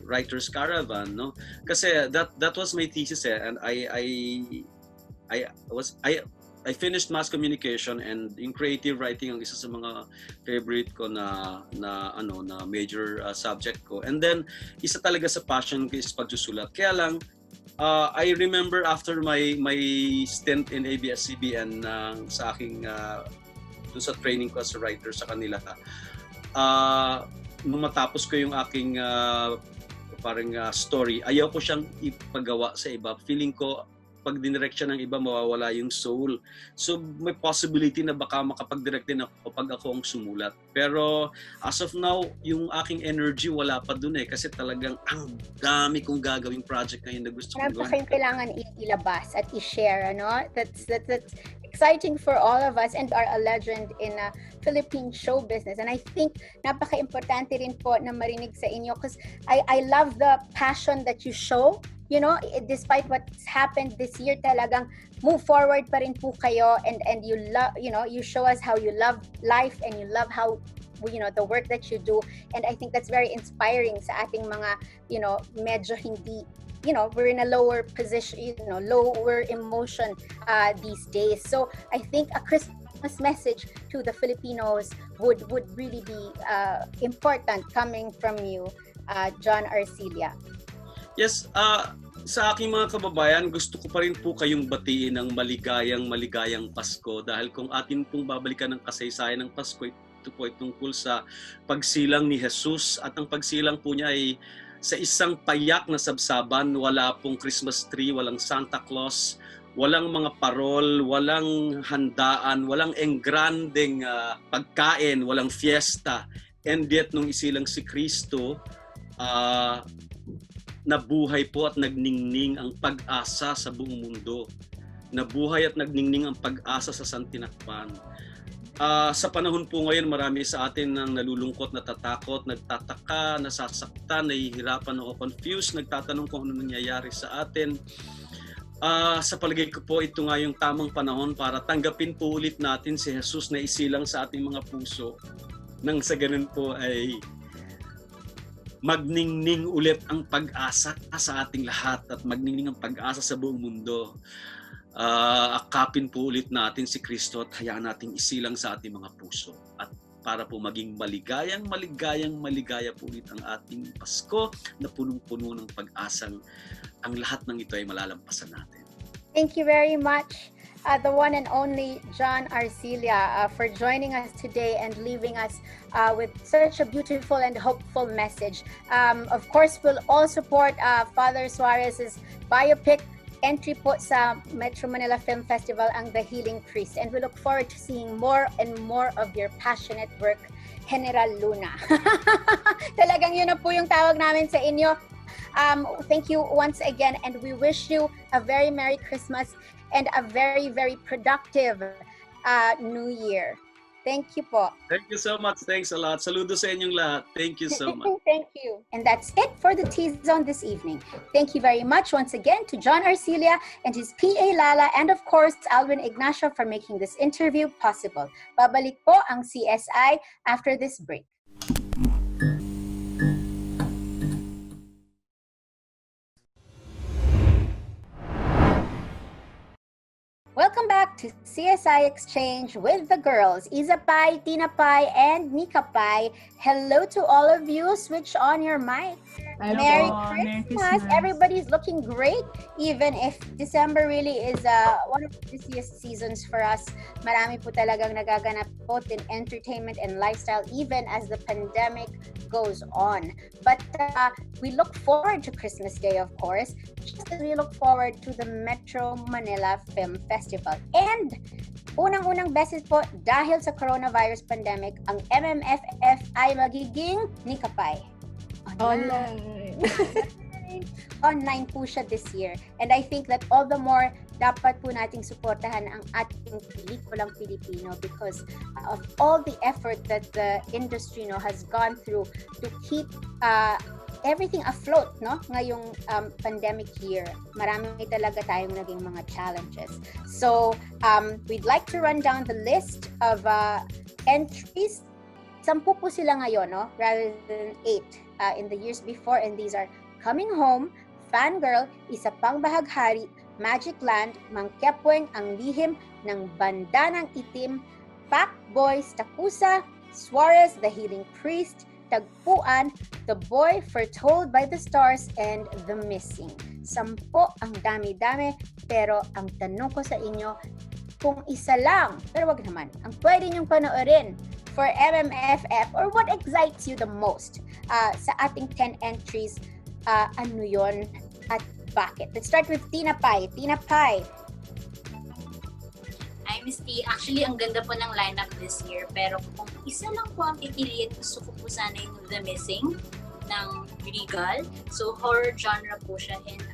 writers caravan, no? Kasi that was my thesis, and I finished mass communication, and in creative writing ang isa sa mga favorite ko na major subject ko. And then isa talaga sa passion ko is pagsusulat. Kaya lang I remember after my stint in ABS-CBN sa aking dun sa training ko as a writer sa kanila, nung matapos ko yung aking story, ayaw ko siyang ipagawa sa iba. Feeling ko pag dinirect siya ng iba, mawawala yung soul. So may possibility na baka makapag-direct din ako pag ako ang sumulat. Pero as of now, yung aking energy wala pa dun kasi talagang ang dami kong gagawing project ngayon na gusto kong gawin. Napakayong kailangan ilabas at i-share, ano? That's exciting for all of us, and are a legend in Philippine show business. And I think napaka-importante rin po na marinig sa inyo, because I love the passion that you show. You know, despite what's happened this year, talagang move forward pa rin po kayo, and you love, you show us how you love life, and you love how, the work that you do. And I think that's very inspiring sa ating mga, medyo hindi, we're in a lower position, lower emotion these days. So I think a Christmas message to the Filipinos would really be important coming from you, John Arcilla. Yes, sa aking mga kababayan, gusto ko pa rin po kayong batiin ng maligayang Pasko, dahil kung atin pong babalikan ng kasaysayan ng Pasko, ito po ay tungkol sa pagsilang ni Jesus, at ang pagsilang po niya ay sa isang payak na sabsaban. Wala pong Christmas tree, walang Santa Claus, walang mga parol, walang handaan, walang engrandeng pagkain, walang fiesta. And yet, nung isilang si Kristo, nabuhay po at nagningning ang pag-asa sa buong mundo. Nabuhay at nagningning ang pag-asa sa santinakpan. Sa panahon po ngayon, marami sa atin ang nalulungkot, natatakot, nagtataka, nasasaktan, nahihirapan o confused, nagtatanong kung ano nangyayari sa atin. Sa palagay ko po, ito nga yung tamang panahon para tanggapin po ulit natin si Jesus na isilang sa ating mga puso. Nang sa ganun po ay magningning ulit ang pag-asa sa ating lahat, at magningning ang pag-asa sa buong mundo. Akapin po ulit natin si Kristo at hayaan nating isilang sa ating mga puso, at para po maging maligaya po ulit ang ating Pasko na punong-puno ng pag-asang ang lahat ng ito ay malalampasan natin. Thank you very much, the one and only John Arcilla, for joining us today and leaving us with such a beautiful and hopeful message. Of course, we'll all support Father Suarez's biopic. Entry po sa Metro Manila Film Festival ang The Healing Priest, and we look forward to seeing more and more of your passionate work, Heneral Luna. Talagang yun na po yung tawag namin sa inyo. Thank you once again, and we wish you a very Merry Christmas and a very, very productive New Year. Thank you po. Thank you so much. Thanks a lot. Saludo sa inyong lahat. Thank you so much. Thank you. And that's it for the T-Zone this evening. Thank you very much once again to John Arcilla and his PA Lala, and of course Alvin Ignacio for making this interview possible. Babalik po ang CSI after this break. to CSI Exchange with the girls, Isa Pai, Tina Pai, and Nika Pai. Hello to all of you. Switch on your mic. Hello Merry po. Merry Christmas. Christmas. Everybody's looking great, even if December really is one of the busiest seasons for us. Marami po talagang nagaganap both in entertainment and lifestyle, even as the pandemic goes on. But we look forward to Christmas Day, of course, just as we look forward to the Metro Manila Film Festival. And unang-unang beses po, dahil sa coronavirus pandemic, ang MMFF ay magiging Nikapay. Online. Online po siya this year. And I think that all the more, dapat po nating suportahan ang ating pelikulang Pilipino because of all the effort that the industry has gone through to keep everything afloat ngayong pandemic year. Marami talaga tayong naging mga challenges. So we'd like to run down the list of entries. 10 po sila ngayon, rather than 8 in the years before, and these are Coming Home, Fangirl, Isa Pang Bahaghari, Magic Land, Mang Kepweng, Ang Lihim ng Bandanang Itim, Pack Boys, Takusa, Suarez, The Healing Priest, Tagpuan, The Boy Foretold by the Stars, and The Missing. 10 ang dami-dami, pero ang tanong ko sa inyo, kung isa lang, pero wag naman, ang pwede niyong panoorin for MMFF, or what excites you the most sa ating 10 entries, ano yun at bakit? Let's start with Tina Pai. Tina Pai. Hi, Miss T. Actually, ang ganda po ng lineup this year. Pero kung isa lang po ang pipiliin, gusto ko po sana yung The Missing ng Regal. So, horror genre po siya. And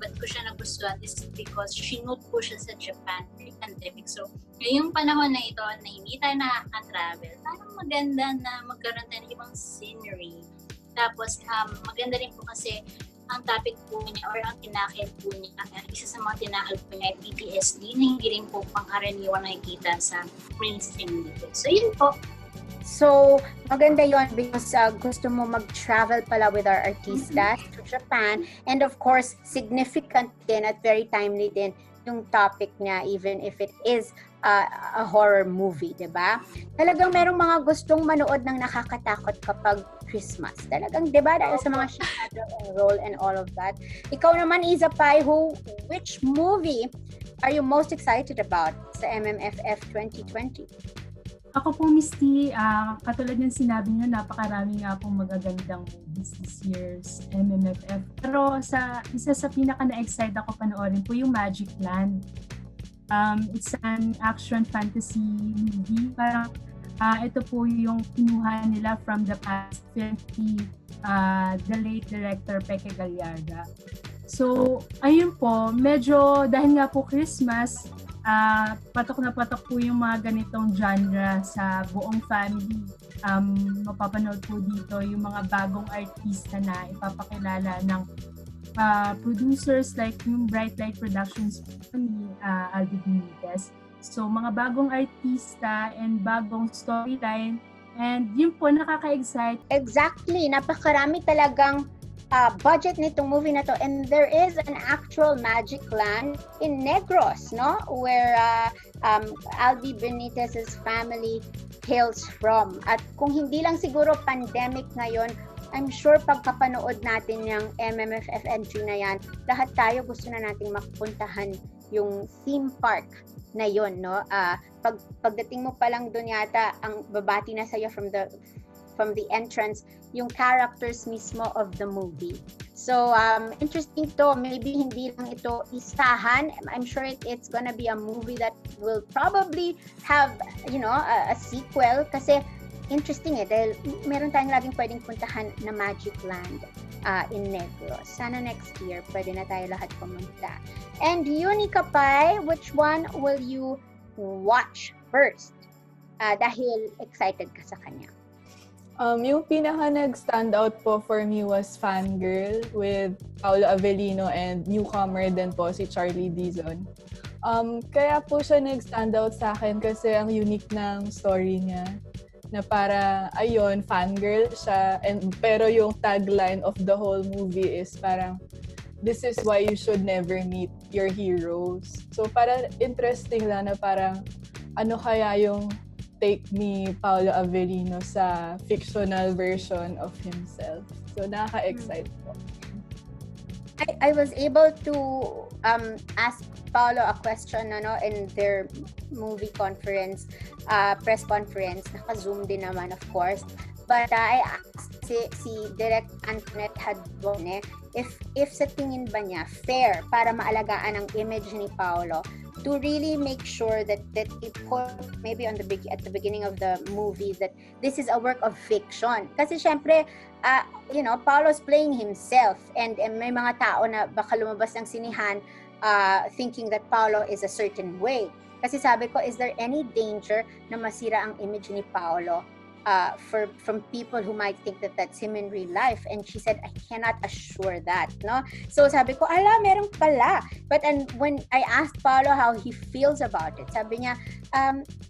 ba't ko siya nagustuhan is because shinoot po siya sa Japan pre-pandemic. So, ngayong panahon na ito na hindi tayo nakaka-travel, parang maganda na magkaroon tayo ng ibang scenery. Tapos, maganda rin po kasi ang topic po niya or ang tinakil po niya, isa sa mga tinakil po niya ay PTSD na hindi rin po pang-karaniwan nakikita sa mainstream dito. So, yun po. So, maganda yon because gusto mo mag-travel pala with our artistas to Japan. And of course, significant din at very timely din yung topic niya even if it is a horror movie, diba? Talagang merong mga gustong manood ng nakakatakot kapag Christmas. Talagang, diba? Dahil sa mga shadow and role and all of that. Ikaw naman, Isa Pai, which movie are you most excited about sa MMFF 2020? Ako po, Miss T, katulad ng sinabi niyo, napakarami nga pong magagandang movies this year's MMFF. Pero isa sa pinaka na-excite ako panoorin po yung Magic Land. It's an action fantasy movie. Parang ito po yung kinuha nila from the past 50, the late director Peke Gallarga. So, ayun po, medyo dahil nga po Christmas, patok na patok po yung mga ganitong genre sa buong family. Mapapanood po dito yung mga bagong artista na ipapakilala ng producers like yung Bright Light Productions ni Aldi Benitez. So, mga bagong artista and bagong storyline, and yun po nakaka-excite. Exactly, napakarami talagang budget nitong movie na to, and there is an actual magic land in Negros, where Albi Benitez's family hails from. At kung hindi lang siguro pandemic ngayon, I'm sure pagkapanood natin yung MMFF entry na yan, lahat tayo gusto na nating mapuntahan yung theme park na yun, pagdating mo pa lang doon yata, ang babati na sa'yo from the entrance, yung characters mismo of the movie. So, interesting to. Maybe hindi lang ito isahan. I'm sure it's gonna be a movie that will probably have, a sequel. Kasi, interesting dahil meron tayong laging pwedeng puntahan na Magic Land in Negros. Sana next year, pwede na tayo lahat pumunta. And Unica Pai, which one will you watch first? Dahil excited ka sa kanya. Yung pinaka nag-stand out po for me was Fangirl with Paolo Avellino and newcomer din po si Charlie Dizon. Kaya po siya nag-stand out sa akin kasi ang unique ng story niya. Na para, ayun, fangirl siya. Pero yung tagline of the whole movie is parang this is why you should never meet your heroes. So parang interesting lang na parang ano kaya yung take ni Paolo Avellino sa fictional version of himself. So nakaka-excite po. I was able to ask Paolo a question in their movie conference, press conference. Naka-Zoom din naman, of course. But I asked si Direct Antoinette Hadbone if sa tingin ba niya fair para maalagaan ang image ni Paolo to really make sure that it put maybe at the beginning of the movie that this is a work of fiction. Kasi syempre, Paolo's playing himself and may mga tao na baka lumabas ng sinihan thinking that Paolo is a certain way. Kasi sabi ko, is there any danger na masira ang image ni Paolo from people who might think that that's him in real life? And she said, I cannot assure that, no? So sabi ko, meron pala. But when I asked Paolo how he feels about it, sabi niya,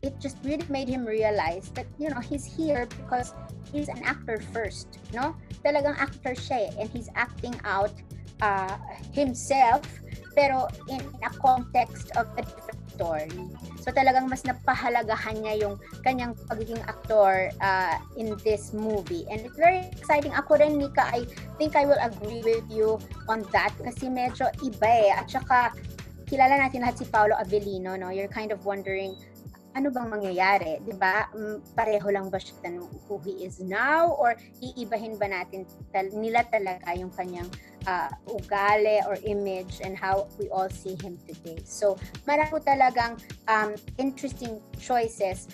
it just really made him realize that, he's here because he's an actor first, no? Talagang actor siya and he's acting out himself, pero in a context of a different story. So talagang mas napahalagahan niya yung kanyang pagiging aktor in this movie. And it's very exciting. Ako rin, Nika, I think I will agree with you on that kasi medyo iba At saka, kilala natin lahat si Paolo Avellino, no? You're kind of wondering, ano bang mangyayari? Diba? Pareho lang ba siya who he is now? Or iibahin ba natin nila talaga yung kanyang ugali or image and how we all see him today? So, marami po talagang interesting choices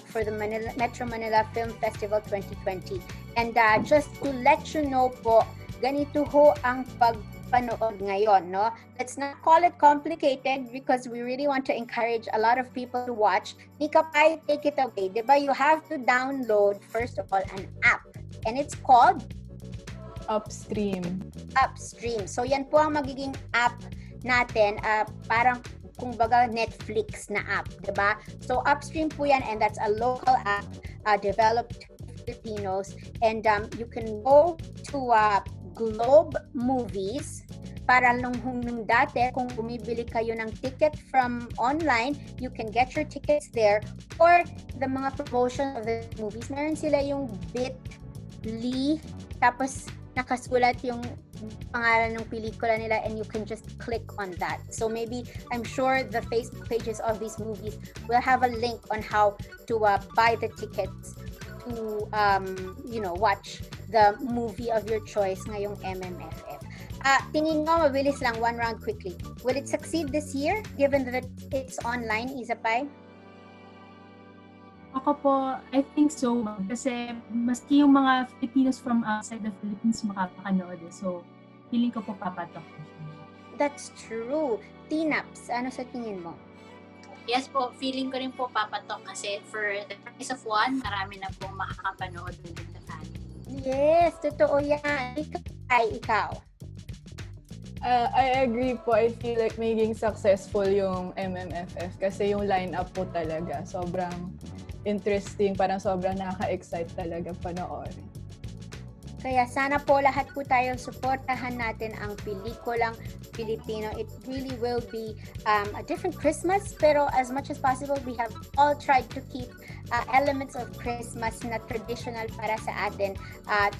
for the Metro Manila Film Festival 2020. And just to let you know po, ganito ho ang panood ngayon, no? Let's not call it complicated because we really want to encourage a lot of people to watch. Nika Pai, take it away. Diba? You have to download, first of all, an app. And it's called? Upstream. So yan po ang magiging app natin. Parang kumbaga Netflix na app. Diba? So Upstream po yan and that's a local app developed Filipinos. And you can go to Globe Movies para nung dati kung bumibili kayo ng ticket from online, you can get your tickets there or the mga promotion of the movies. Meron sila yung bit.ly tapos nakasulat yung pangalan ng pelikula nila and you can just click on that. So maybe, I'm sure the Facebook pages of these movies will have a link on how to buy the tickets to watch the movie of your choice ngayong MMFF. Tingin mo, mabilis lang, one round quickly. Will it succeed this year given that it's online, Isapay? Ako po, I think so. Kasi maski yung mga Filipinos from outside the Philippines makakanood. So, feeling ko po papatok. That's true. Tinaps, ano sa tingin mo? Yes po, feeling ko rin po papatok kasi for the price of one, marami na pong makakapanood with the family. Yes, totoo yan. Ikaw. I agree po. I feel like maging successful yung MMFF kasi yung lineup po talaga sobrang interesting, parang sobrang nakaka-excite talaga panoorin. Kaya sana po lahat po tayo suportahan natin ang pelikulang Filipino. It really will be a different Christmas, pero as much as possible, we have all tried to keep elements of Christmas na traditional para sa atin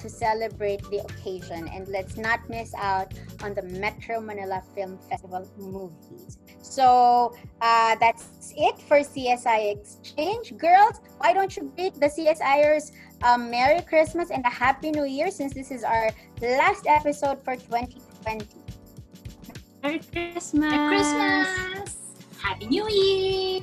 to celebrate the occasion. And let's not miss out on the Metro Manila Film Festival movies. So that's it for CSI Exchange. Girls, why don't you greet the CSIers Merry Christmas and a Happy New Year since this is our last episode for 2020. Merry Christmas! Merry Christmas! Happy New Year!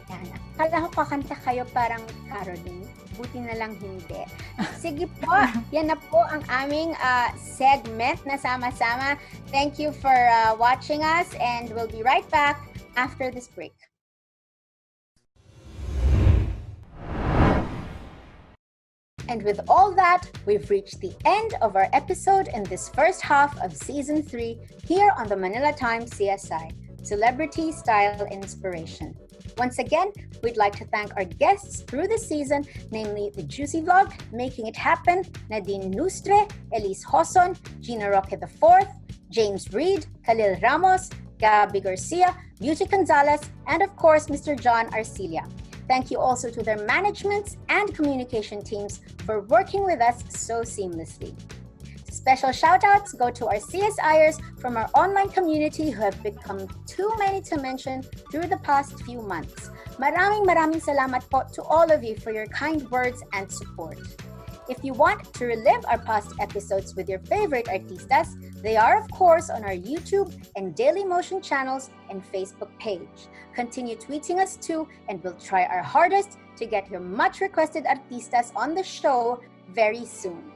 Yan. Akala ko kakanta kayo parang caroling. Buti na lang hindi. Sige po, yan na po ang aming segment na sama-sama. Thank you for watching us and we'll be right back after this break. And with all that, we've reached the end of our episode in this first half of Season 3 here on the Manila Times CSI, Celebrity Style Inspiration. Once again, we'd like to thank our guests through the season, namely the Juicy Vlog, Making It Happen, Nadine Nustre, Elise Hoson, Gina Roque IV, James Reed, Khalil Ramos, Gabby Garcia, Beauty Gonzalez, and of course, Mr. John Arcilla. Thank you also to their managements and communication teams for working with us so seamlessly. Special shoutouts go to our CSIers from our online community who have become too many to mention through the past few months. Maraming salamat po to all of you for your kind words and support. If you want to relive our past episodes with your favorite artistas, they are of course on our YouTube and Daily Motion channels and Facebook page. Continue tweeting us too, and we'll try our hardest to get your much requested artistas on the show very soon.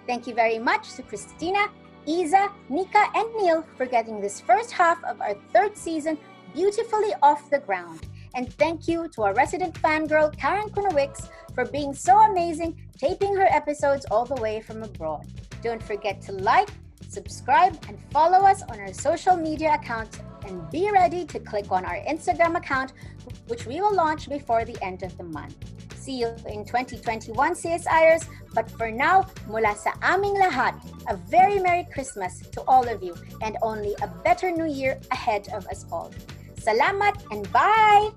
Thank you very much to Christina, Isa, Nika, and Neil for getting this first half of our third season beautifully off the ground. And thank you to our resident fangirl, Karen Kunowicz, for being so amazing, taping her episodes all the way from abroad. Don't forget to like, subscribe, and follow us on our social media accounts, and be ready to click on our Instagram account, which we will launch before the end of the month. See you in 2021, CSIers. But for now, mula sa aming lahat, a very Merry Christmas to all of you, and only a better New Year ahead of us all. Salamat and bye!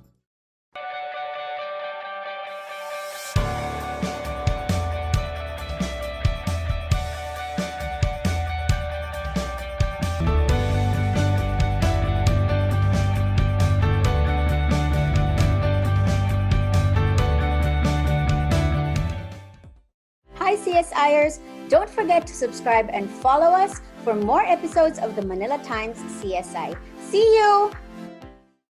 Hi CSIers! Don't forget to subscribe and follow us for more episodes of the Manila Times CSI. See you!